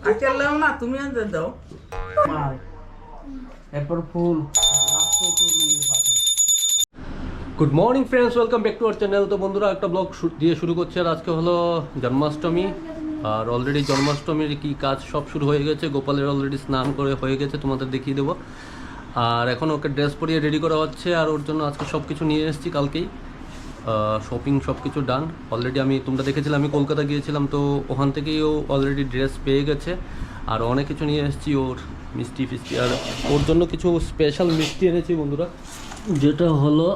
আজকাল লাও না, তুমি আনতে দাও মাল, এরপর ফুল। Good morning friends, welcome back to our channel. তো বন্ধুরা, একটা ব্লগ দিয়ে শুরু করছে। আর আজকে হলো জন্মাষ্টমী, আর অলরেডি জন্মাষ্টমীর কি কাজ সব শুরু হয়ে গেছে। গোপালের অলরেডি স্নান করে হয়ে গেছে, তোমাদের দেখিয়ে দেবো। আর এখন ওকে ড্রেস পরিয়ে রেডি করা হচ্ছে, আর ওর জন্য আজকে সব কিছু নিয়ে এসেছি কালকেই। শপিং সব কিছু ডান অলরেডি। তোমরা দেখেছিলাম আমি কলকাতা গিয়েছিলাম, তো ওখান থেকেই ও অলরেডি ড্রেস পেয়ে গেছে। আর অনেক কিছু নিয়ে এসেছি, ওর মিষ্টি ফিষ্টি, আর ওর জন্য কিছু স্পেশাল মিষ্টি এনেছি বন্ধুরা, যেটা হলো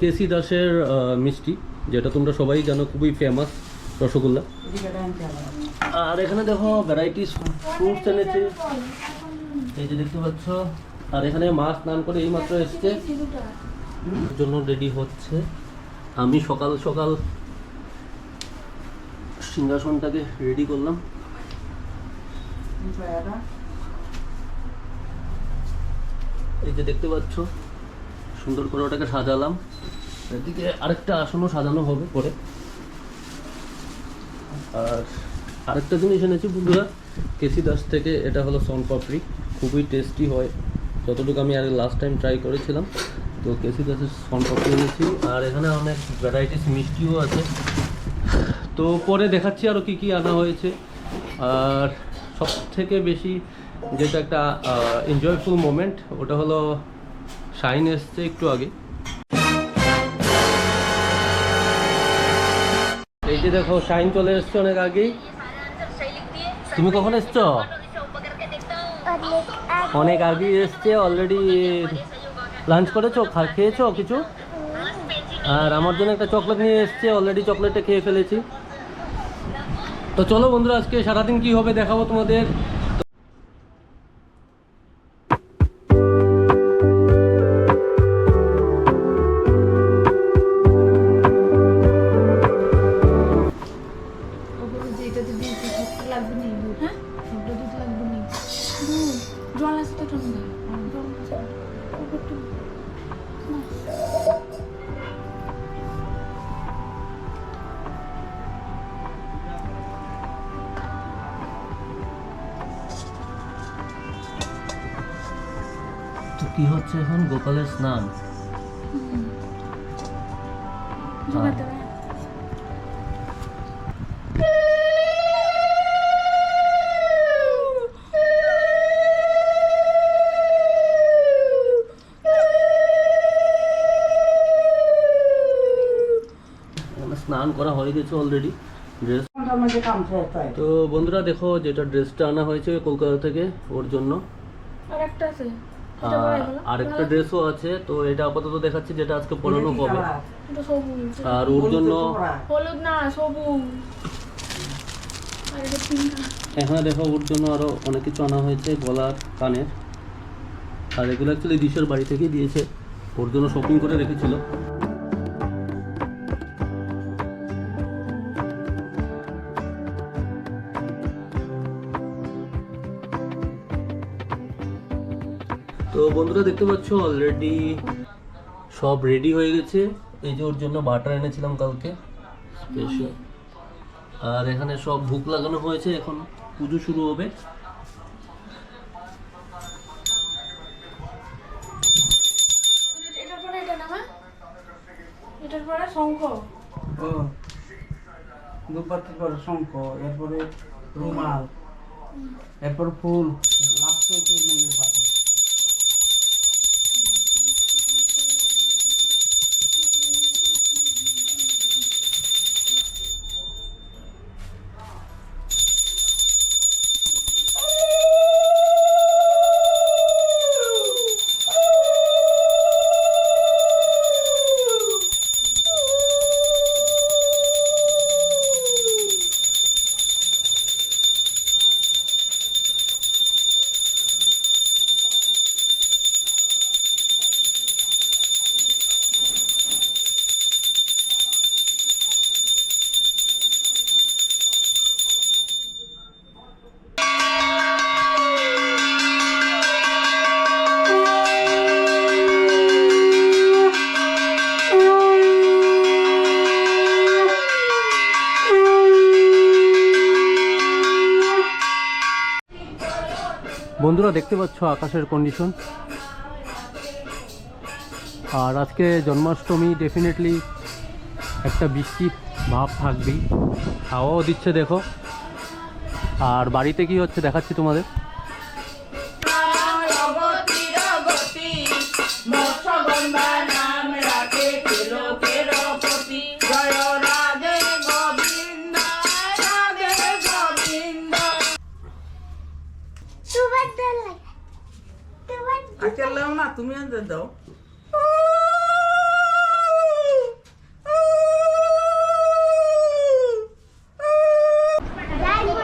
কেসি দাসের মিষ্টি, যেটা তোমরা সবাই জানো খুবই ফেমাস রসগোল্লা। আর এখানে দেখো ভ্যারাইটিস ফ্রুটস এনেছে, এই যে দেখতে পাচ্ছ। আর এখানে মাছ স্নান করে এই মাত্র এসছে, জন্য রেডি হচ্ছে। আমি সকাল সকাল সিংহাসনটাকে রেডি করলাম। এই যে দেখতে পাচ্ছ, সুন্দর করে ওটাকে সাজালাম। এদিকে আরেকটা আসনও সাজানো হবে পরে। আর আরেকটা জিনিস এনেছি বন্ধুরা কেসি দাস থেকে, এটা হলো সন পাপড়ি, খুবই টেস্টি হয় যতটুকু আমি আর লাস্ট টাইম ট্রাই করেছিলাম। তো কেসি দাসের সন পাপড়ি এনেছি, আর এখানে অনেক ভ্যারাইটিস মিষ্টিও আছে। তো পরে দেখাচ্ছি আরও কী কী আনা হয়েছে। আর সব থেকে বেশি যেটা একটা এনজয়ফুল মোমেন্ট, ওটা হলো শাইন এসছে একটু আগে। এই যে দেখো, শাইন চলে এসছে অনেক আগেই। তুমি কখন এসছো? অনেক আগেই এসছে অলরেডি। লাঞ্চ করেছো, খেয়েছো কিছু? আর আমার জন্য একটা চকলেট নিয়ে এসছে, অলরেডি চকলেটটা খেয়ে ফেলেছি। তো চলো বন্ধুরা, আজকে সারাদিন কি হবে দেখাবো তোমাদের। তো কি হচ্ছে এখন? গোপালের স্নান। স্নান করা হয়ে গেছে অলরেডি। ড্রেস তো বন্ধুরা দেখো, যেটা ড্রেসটা আনা হয়েছে কলকাতা থেকে ওর জন্য, আরেকটা ড্রেসও আছে। তো এটা আপাতত দেখাচ্ছি, যেটা আজকে পরানো হবে। আর ওর জন্য এখানে দেখো, ওর জন্য আরো অনেক কিছু আনা হয়েছে, গলার, কানের। আর এগুলো অ্যাকচুয়ালি দিশার বাড়ি থেকেই দিয়েছে, ওর জন্য শপিং করে রেখেছিল। তো বন্ধুরা দেখতে পাচ্ছ, অলরেডি সব রেডি হয়ে গেছে। এই যে ওর জন্য বাটার এনেছিলাম কালকে স্পেশাল। আর এখানে সব ভুক লাগানো হয়েছে, এখন পুজো শুরু হবে। এটার পরে শঙ্খ, দুপাতির পরে শঙ্খ, এরপরে রুমাল, এরপর ফুল, লাস্টে হচ্ছে মন্দির পাতা। বন্ধুরা দেখতে পাচ্ছ আকাশের কন্ডিশন। আর আজকে জন্মাষ্টমী, ডেফিনেটলি একটা বৃষ্টির ভাব থাকবেই, হাওয়াও দিচ্ছে দেখো। আর বাড়িতে কি হচ্ছে দেখাচ্ছি তোমাদের। না তুমি দাও।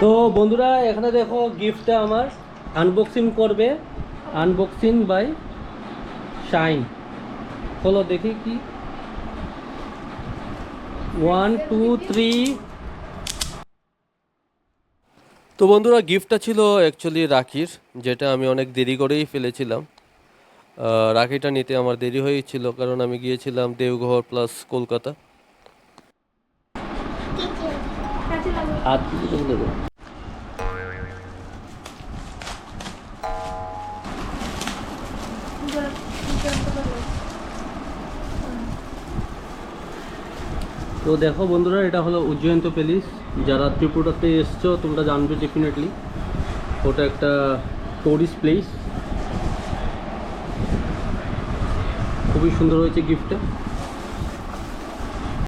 তো বন্ধুরা এখানে দেখো গিফটটা আমার আনবক্সিং করবে, আনবক্সিং বাই শাইন। চলো দেখি কি, 1 2 3। তো বন্ধুরা গিফটটা ছিল অ্যাকচুয়ালি রাখির, যেটা আমি অনেক দেরি করেই ফেলেছিলাম। রাখিটা নিতে আমার দেরি হয়েছিল, কারণ আমি গিয়েছিলাম দেওঘর প্লাস কলকাতা। হাত কিছু দেবো। তো দেখো বন্ধুরা, এটা হলো উজ্জয়ন্ত প্যালেস। যারা ত্রিপুরাতে এসছো তোমরা জানবে ডেফিনেটলি, ওটা একটা টুরিস্ট প্লেস। খুবই সুন্দর হয়েছে গিফটটা।